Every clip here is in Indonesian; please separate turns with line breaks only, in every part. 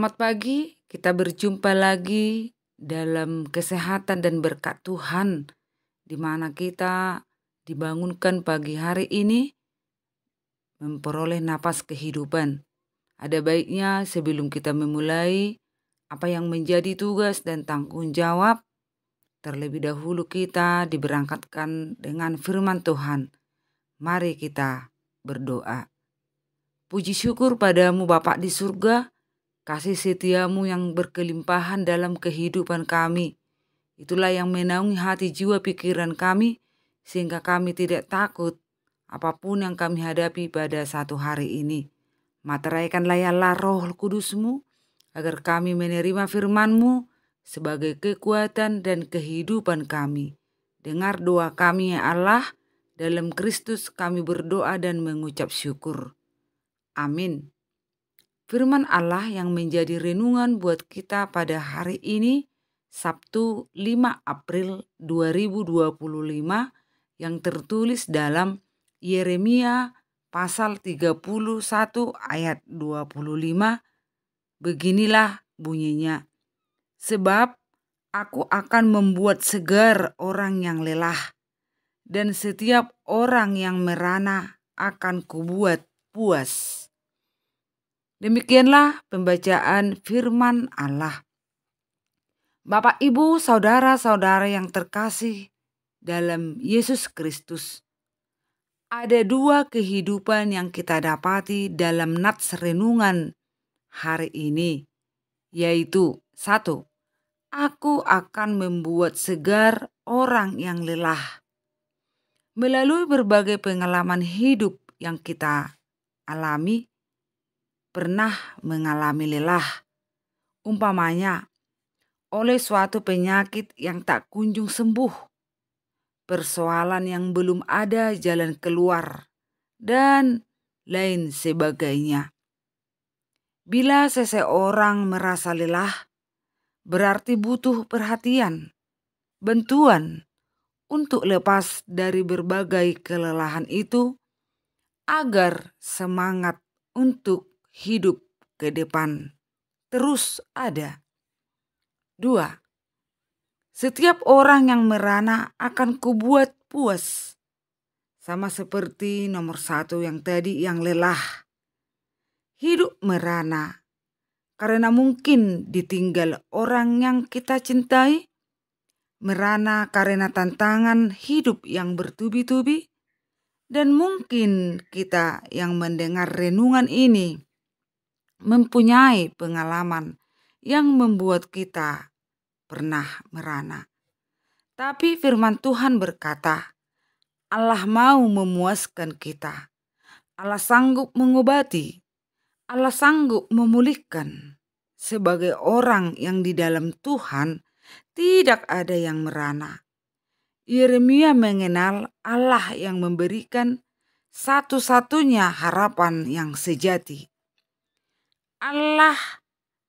Selamat pagi, kita berjumpa lagi dalam kesehatan dan berkat Tuhan, di mana kita dibangunkan pagi hari ini memperoleh napas kehidupan. Ada baiknya sebelum kita memulai apa yang menjadi tugas dan tanggung jawab, terlebih dahulu kita diberangkatkan dengan firman Tuhan. Mari kita berdoa. Puji syukur padamu Bapa di surga, kasih setiamu yang berkelimpahan dalam kehidupan kami. Itulah yang menaungi hati jiwa pikiran kami, sehingga kami tidak takut apapun yang kami hadapi pada satu hari ini. Materaikanlah ya Allah Roh Kudus-Mu, agar kami menerima firman-Mu sebagai kekuatan dan kehidupan kami. Dengar doa kami ya Allah, dalam Kristus kami berdoa dan mengucap syukur. Amin. Firman Allah yang menjadi renungan buat kita pada hari ini, Sabtu 5 April 2025, yang tertulis dalam Yeremia pasal 31 ayat 25. Beginilah bunyinya. Sebab aku akan membuat segar orang yang lelah, dan setiap orang yang merana akan kubuat puas. Demikianlah pembacaan firman Allah. Bapak, Ibu, saudara-saudara yang terkasih dalam Yesus Kristus, ada dua kehidupan yang kita dapati dalam nats renungan hari ini, yaitu satu, aku akan membuat segar orang yang lelah. Melalui berbagai pengalaman hidup yang kita alami, pernah mengalami lelah, umpamanya oleh suatu penyakit yang tak kunjung sembuh, persoalan yang belum ada jalan keluar, dan lain sebagainya. Bila seseorang merasa lelah, berarti butuh perhatian, bantuan untuk lepas dari berbagai kelelahan itu, agar semangat untuk hidup ke depan terus ada. 2. Setiap orang yang merana akan kubuat puas. Sama seperti nomor 1 yang tadi, yang lelah. Hidup merana karena mungkin ditinggal orang yang kita cintai. Merana karena tantangan hidup yang bertubi-tubi. Dan mungkin kita yang mendengar renungan ini mempunyai pengalaman yang membuat kita pernah merana. Tapi firman Tuhan berkata, Allah mau memuaskan kita. Allah sanggup mengobati. Allah sanggup memulihkan. Sebagai orang yang di dalam Tuhan, tidak ada yang merana. Yeremia mengenal Allah yang memberikan satu-satunya harapan yang sejati. Allah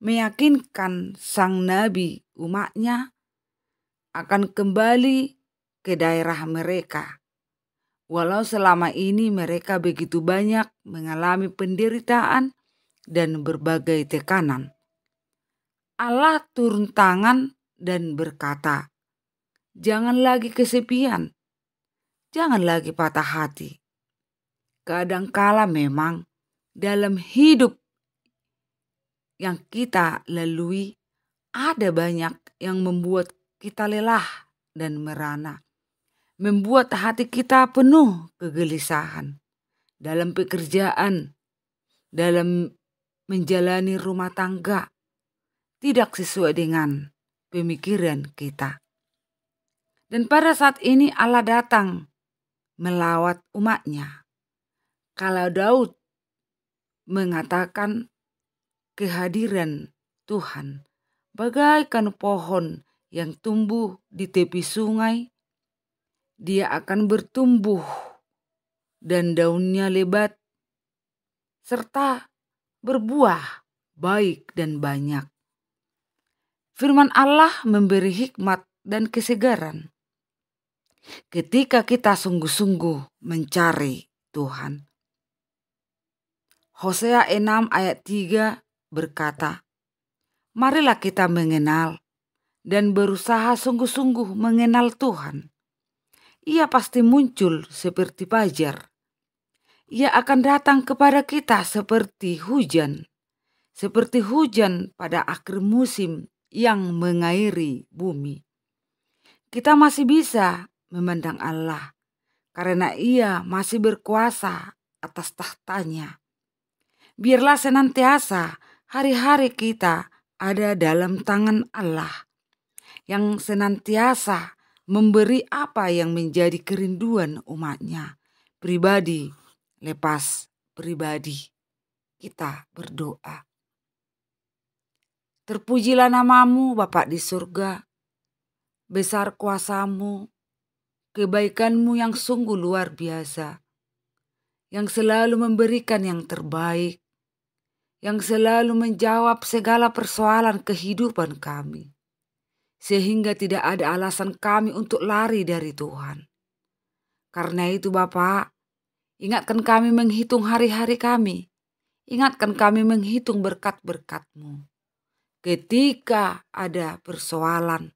meyakinkan sang nabi umatnya akan kembali ke daerah mereka. Walau selama ini mereka begitu banyak mengalami penderitaan dan berbagai tekanan. Allah turun tangan dan berkata, jangan lagi kesepian, jangan lagi patah hati. Kadangkala memang dalam hidup yang kita lalui, ada banyak yang membuat kita lelah dan merana. Membuat hati kita penuh kegelisahan dalam pekerjaan, dalam menjalani rumah tangga, tidak sesuai dengan pemikiran kita. Dan pada saat ini Allah datang melawat umatnya. Kalau Daud mengatakan kehadiran Tuhan bagaikan pohon yang tumbuh di tepi sungai, dia akan bertumbuh dan daunnya lebat serta berbuah baik dan banyak. Firman Allah memberi hikmat dan kesegaran ketika kita sungguh-sungguh mencari Tuhan. Hosea 6 ayat 3 berkata, marilah kita mengenal dan berusaha sungguh-sungguh mengenal Tuhan. Ia pasti muncul seperti fajar. Ia akan datang kepada kita seperti hujan pada akhir musim yang mengairi bumi. Kita masih bisa memandang Allah karena Ia masih berkuasa atas tahtanya. Biarlah senantiasa hari-hari kita ada dalam tangan Allah yang senantiasa memberi apa yang menjadi kerinduan umatnya, pribadi lepas pribadi. Kita berdoa. Terpujilah namamu Bapa di surga, besar kuasamu, kebaikanmu yang sungguh luar biasa, yang selalu memberikan yang terbaik, yang selalu menjawab segala persoalan kehidupan kami, sehingga tidak ada alasan kami untuk lari dari Tuhan. Karena itu Bapa, ingatkan kami menghitung hari-hari kami, ingatkan kami menghitung berkat-berkat-Mu. Ketika ada persoalan,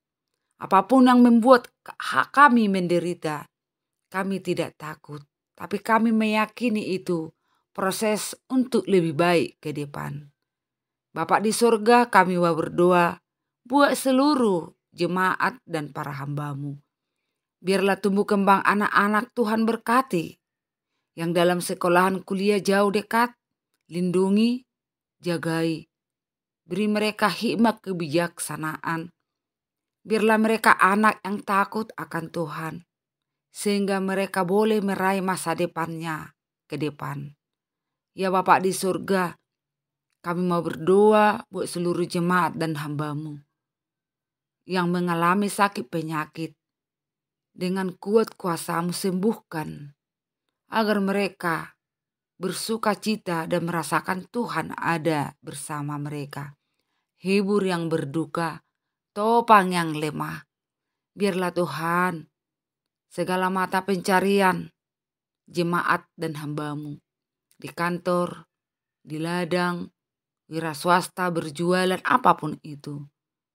apapun yang membuat kami menderita, kami tidak takut. Tapi kami meyakini itu proses untuk lebih baik ke depan. Bapa di surga, kami mau berdoa buat seluruh jemaat dan para hamba-Mu. Biarlah tumbuh kembang anak-anak Tuhan berkati, yang dalam sekolahan kuliah jauh dekat, lindungi, jagai. Beri mereka hikmat kebijaksanaan. Biarlah mereka anak yang takut akan Tuhan, sehingga mereka boleh meraih masa depannya ke depan. Ya Bapa di surga, kami mau berdoa buat seluruh jemaat dan hamba-Mu yang mengalami sakit penyakit. Dengan kuat kuasa-Mu sembuhkan, agar mereka bersuka cita dan merasakan Tuhan ada bersama mereka. Hibur yang berduka, topang yang lemah. Biarlah Tuhan segala mata pencarian jemaat dan hamba-Mu di kantor, di ladang, wira swasta, berjualan, apapun itu.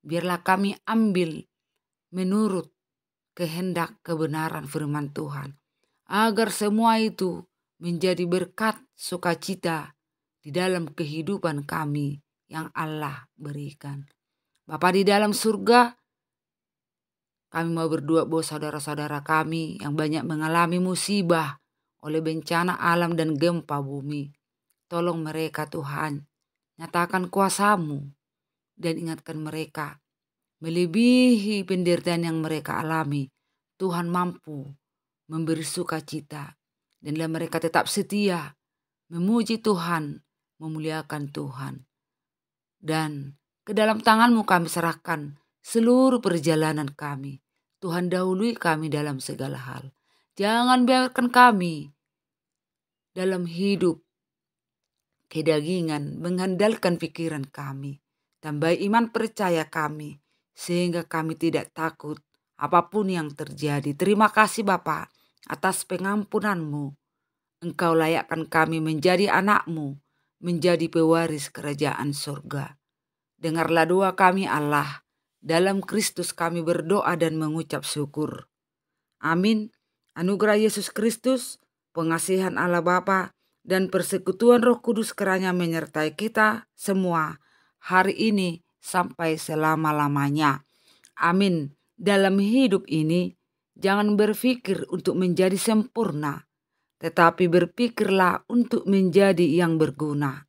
Biarlah kami ambil menurut kehendak kebenaran firman Tuhan, agar semua itu menjadi berkat sukacita di dalam kehidupan kami yang Allah berikan. Bapa di dalam surga, kami mau berdoa buat saudara-saudara kami yang banyak mengalami musibah oleh bencana alam dan gempa bumi. Tolong mereka Tuhan, nyatakan kuasa-Mu dan ingatkan mereka melebihi penderitaan yang mereka alami. Tuhan mampu memberi sukacita dan mereka tetap setia memuji Tuhan, memuliakan Tuhan. Dan ke dalam tangan-Mu kami serahkan seluruh perjalanan kami. Tuhan dahului kami dalam segala hal. Jangan biarkan kami dalam hidup kedagingan mengandalkan pikiran kami. Tambah iman percaya kami sehingga kami tidak takut apapun yang terjadi. Terima kasih Bapa atas pengampunan-Mu. Engkau layakkan kami menjadi anak-Mu, menjadi pewaris kerajaan surga. Dengarlah doa kami Allah, dalam Kristus kami berdoa dan mengucap syukur. Amin. Anugerah Yesus Kristus, pengasihan Allah Bapa, dan persekutuan Roh Kudus kiranya menyertai kita semua hari ini sampai selama-lamanya. Amin. Dalam hidup ini, jangan berpikir untuk menjadi sempurna, tetapi berpikirlah untuk menjadi yang berguna.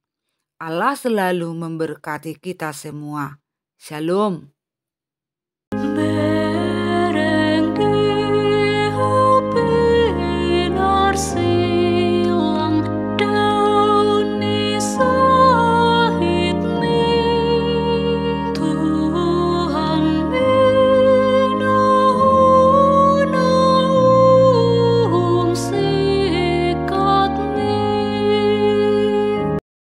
Allah selalu memberkati kita semua. Shalom.